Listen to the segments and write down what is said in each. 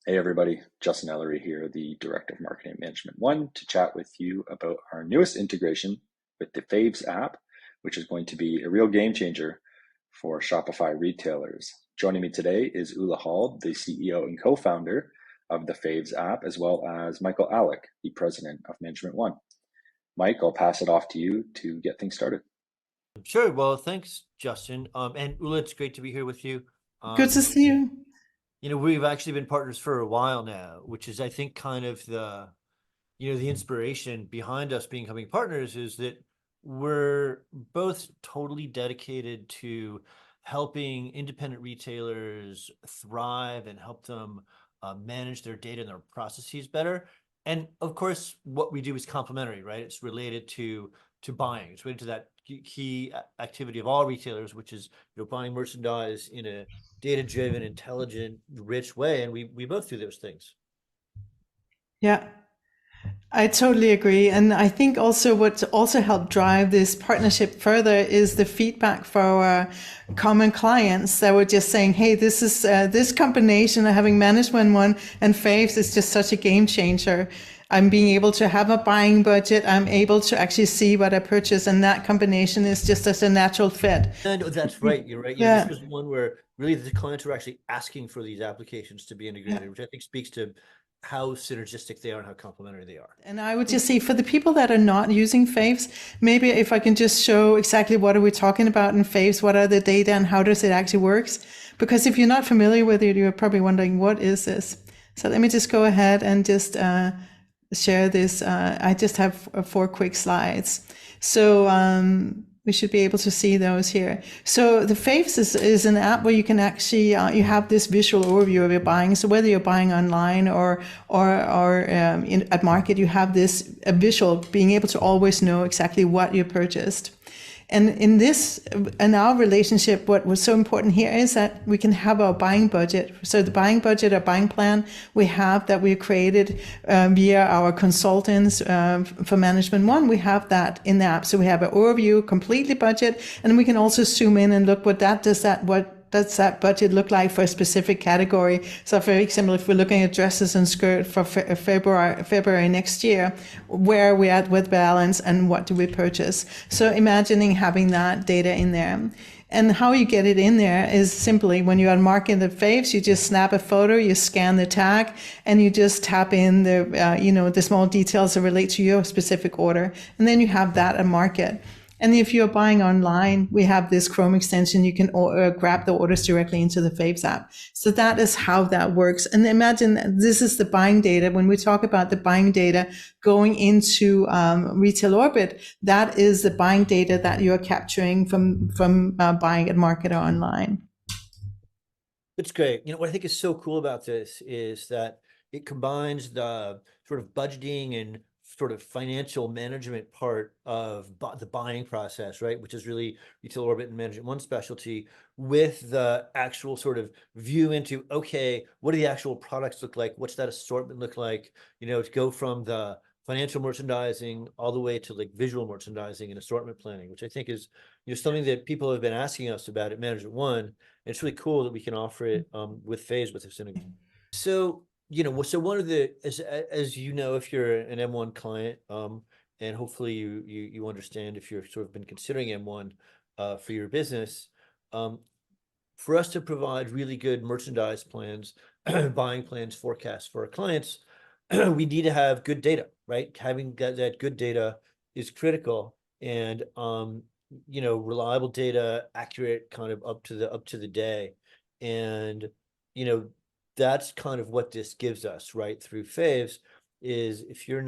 Hey everybody, Justin Ellery here, the Director of Marketing Management One, to chat with you about our newest integration with the Faves app, which is going to be a real game changer for Shopify retailers. Joining me today is Ula Hall, the CEO and co-founder of the Faves app, as well as Michael Alec, the President of Management One. Mike, I'll pass it off to you to get things started. Sure. Well, thanks, Justin. And Ula, it's great to be here with you. Good to Um, see you. we've actually been partners for a while now, which is, I think, kind of the inspiration behind us becoming partners is that we're both totally dedicated to helping independent retailers thrive and help them manage their data and their processes better. And of course, what we do is complementary, right? It's related to buying. It's related to that key activity of all retailers, which is buying merchandise in a data-driven, intelligent, rich way. And we both do those things. Yeah, I totally agree. And I think also what also helped drive this partnership further is the feedback for our common clients that were just saying, hey, this is this combination of having Management One and Faves is just such a game changer. I'm being able to have a buying budget. I'm able to actually see what I purchase. And that combination is just as a natural fit. And that's right. You're right. This Yeah. was one where really the clients were actually asking for these applications to be integrated, which I think speaks to how synergistic they are and how complementary they are. And I would just say for the people that are not using Faves, maybe if I can just show exactly what are we talking about in Faves, what are the data and how does it actually works? Because if you're not familiar with it, you're probably wondering, what is this? So let me just go ahead and just share this. I just have 4 quick slides. So we should be able to see those here. So the Faves is an app where you can actually you have this visual overview of your buying. So whether you're buying online or at market, you have this a visual, being able to always know exactly what you purchased. And in our relationship, what was so important here is that we can have our buying budget. So the buying budget or buying plan we have that we created via our consultants for Management One, we have that in the app. So we have an overview, completely budget, and we can also zoom in and look what does that budget look like for a specific category? So for example, if we're looking at dresses and skirts for February next year, where are we at with balance and what do we purchase? So imagining having that data in there. And how you get it in there is simply when you are marking the Faves, you just snap a photo, you scan the tag, and you just tap in the small details that relate to your specific order. And then you have that at market. And if you're buying online, we have this Chrome extension. You can grab the orders directly into the Faves app. So that is how that works. And imagine this is the buying data. When we talk about the buying data going into Retail Orbit, that is the buying data that you are capturing from buying at market or online. It's great. What I think is so cool about this is that it combines the sort of budgeting and sort of financial management part of the buying process, right? Which is really Retail Orbit and Management One specialty with the actual sort of view into, okay, what do the actual products look like? What's that assortment look like? To go from the financial merchandising all the way to like visual merchandising and assortment planning, which I think is something that people have been asking us about at Management One. It's really cool that we can offer it with Faves with this integration. So so one of the as you know, if you're an M1 client, and hopefully you understand if you've sort of been considering M1 for your business, for us to provide really good merchandise plans, buying plans, forecasts for our clients, we need to have good data, right? Having that good data is critical, and reliable data, accurate, kind of up to the day, and that's kind of what this gives us, right? Through Faves, is if you're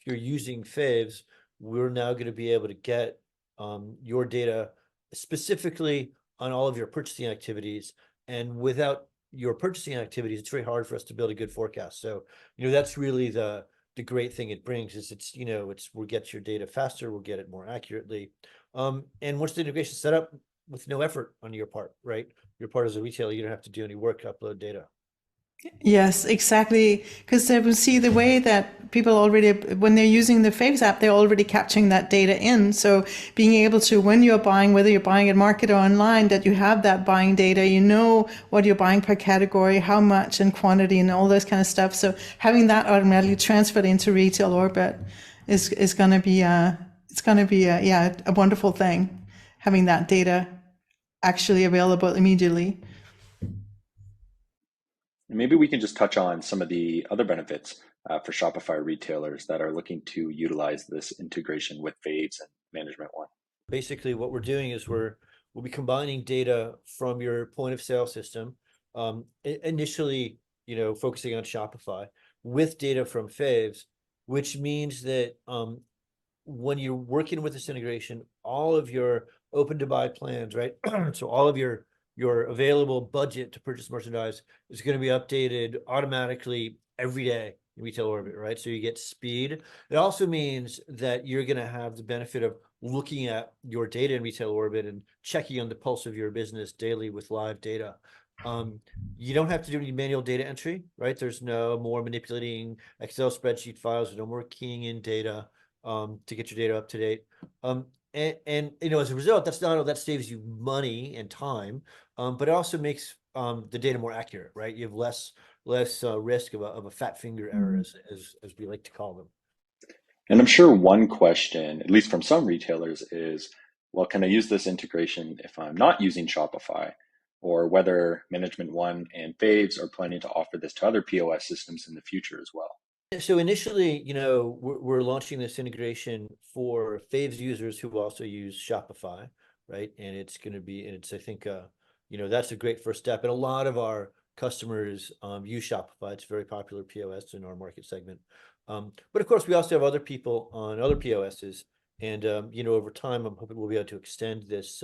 using Faves, we're now going to be able to get your data specifically on all of your purchasing activities, and without your purchasing activities, it's very hard for us to build a good forecast. So, that's really the great thing it brings is we'll get your data faster, we'll get it more accurately. And once the integration is set up with no effort on your part, right? Your part as a retailer, you don't have to do any work to upload data. Yes, exactly. Because they will see the way that people already, when they're using the Faves app, they're already capturing that data in. So being able to, when you're buying, whether you're buying at market or online, that you have that buying data, you know what you're buying per category, how much and quantity and all those kind of stuff. So having that automatically transferred into retail orbit is going to be it's going to be yeah, a wonderful thing, having that data actually available immediately. And maybe we can just touch on some of the other benefits for Shopify retailers that are looking to utilize this integration with Faves and Management One. Basically, what we're doing is we'll be combining data from your point of sale system, initially, focusing on Shopify, with data from Faves, which means that when you're working with this integration, all of your open to buy plans, right? So all of your available budget to purchase merchandise is going to be updated automatically every day in Retail Orbit, right? So you get speed. It also means that you're going to have the benefit of looking at your data in Retail Orbit and checking on the pulse of your business daily with live data. You don't have to do any manual data entry, right? There's no more manipulating Excel spreadsheet files, no more keying in data to get your data up to date. And as a result, that saves you money and time, but it also makes the data more accurate, right? You have less risk of a fat finger error, as we like to call them. And I'm sure one question, at least from some retailers, is, well, can I use this integration if I'm not using Shopify? Or whether Management One and Faves are planning to offer this to other POS systems in the future as well. So initially, we're launching this integration for Faves users who also use Shopify, right? And I think, that's a great first step. And a lot of our customers use Shopify. It's a very popular POS in our market segment. But of course, we also have other people on other POSs. And, over time, I'm hoping we'll be able to extend this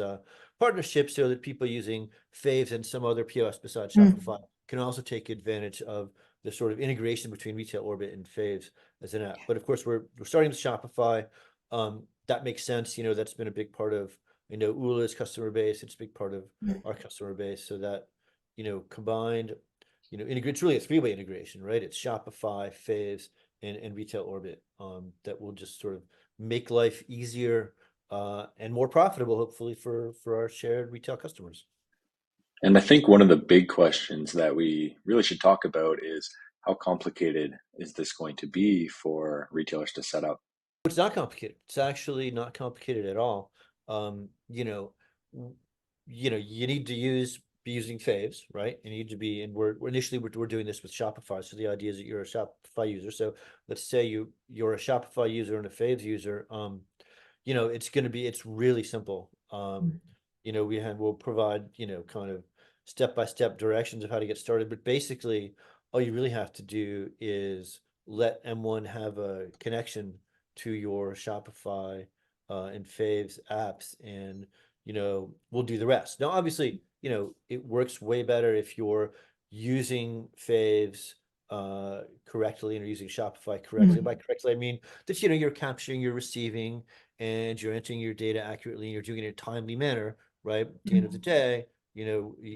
partnership so that people using Faves and some other POS besides Shopify can also take advantage of the sort of integration between Retail Orbit and Faves as an app. But of course, we're starting with Shopify. That makes sense. That's been a big part of Ula's customer base. It's a big part of our customer base. So that combined, it's really a three-way integration, right? It's Shopify, Faves, and Retail Orbit that will just sort of make life easier and more profitable, hopefully, for our shared retail customers. And I think one of the big questions that we really should talk about is, how complicated is this going to be for retailers to set up? It's not complicated. It's actually not complicated at all. You need to be using Faves, right? You need to be, and we're doing this with Shopify. So the idea is that you're a Shopify user. So let's say you're a Shopify user and a Faves user. It's really simple. We'll provide, kind of step-by-step directions of how to get started. But basically, all you really have to do is let M1 have a connection to your Shopify and Faves apps, and we'll do the rest. Now, obviously, it works way better if you're using Faves correctly and you're using Shopify correctly. By correctly, I mean that you're capturing, you're receiving, and you're entering your data accurately, and you're doing it in a timely manner, right? At the end of the day,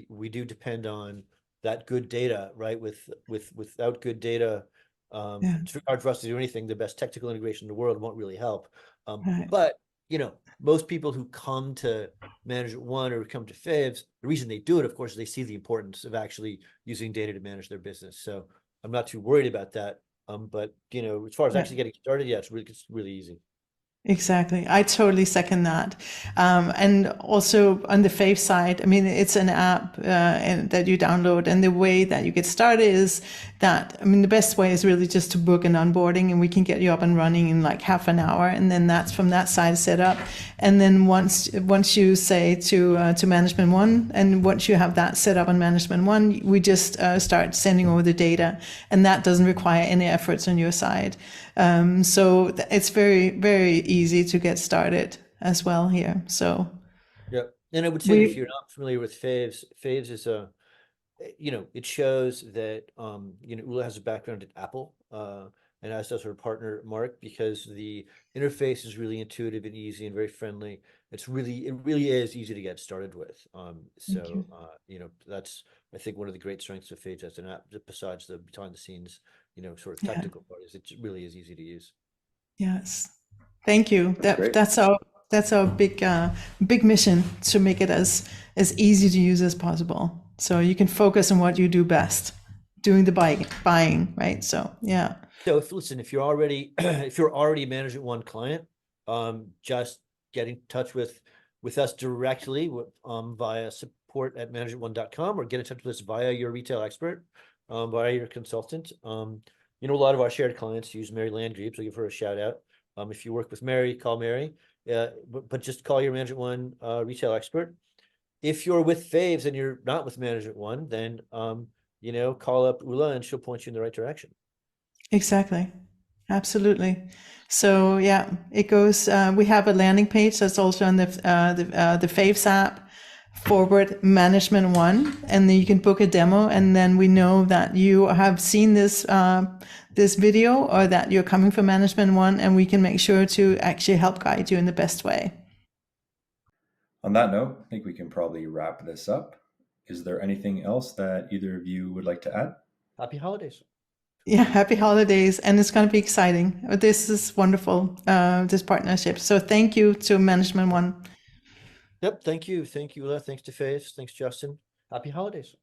we do depend on that good data, right? Without good data, it's very hard for us to do anything. The best technical integration in the world won't really help. But most people who come to Management One or come to Faves, the reason they do it, of course, is they see the importance of actually using data to manage their business. So I'm not too worried about that. But as far as actually getting started, yeah, it's really easy. Exactly. I totally second that. And also on the Fave side, I mean, it's an app that you download, and the way that you get started is that, I mean, the best way is really just to book an onboarding, and we can get you up and running in like half an hour. And then that's from that side set up. And then once you say to Management One, and once you have that set up on Management One, we just start sending over the data, and that doesn't require any efforts on your side. So it's very, very easy to get started as well here. So yeah, and I would say that if you're not familiar with Faves, Faves is it shows that Ula has a background at Apple, and as does her partner Mark, because the interface is really intuitive and easy and very friendly. It really is easy to get started with. That's I think one of the great strengths of Faves as an app, besides the behind the scenes, sort of Yeah. technical part, is it really is easy to use. Yes. Thank you. That's great. That's our big mission, to make it as easy to use as possible. So you can focus on what you do best, doing the buying, right? So yeah. So if you're already if you're already a Management One client, just get in touch with us directly via support@managementone.com, or get in touch with us via your retail expert, via your consultant. A lot of our shared clients use Mary Landgrebe, so give her a shout out. If you work with Mary, call Mary. But just call your Management One retail expert. If you're with Faves and you're not with Management One, then call up Ula and she'll point you in the right direction. Exactly. Absolutely. So yeah, it goes. We have a landing page that's also on the Faves app / Management One, and then you can book a demo, and then we know that you have seen this video, or that you're coming from Management One, and we can make sure to actually help guide you in the best way. On that note, I think we can probably wrap this up. Is there anything else that either of you would like to add? Happy holidays. Yeah, happy holidays, and it's going to be exciting. This is wonderful, this partnership. So thank you to Management One. Yep. Thank you, Ula. Thanks to Faves. Thanks, Justin. Happy holidays.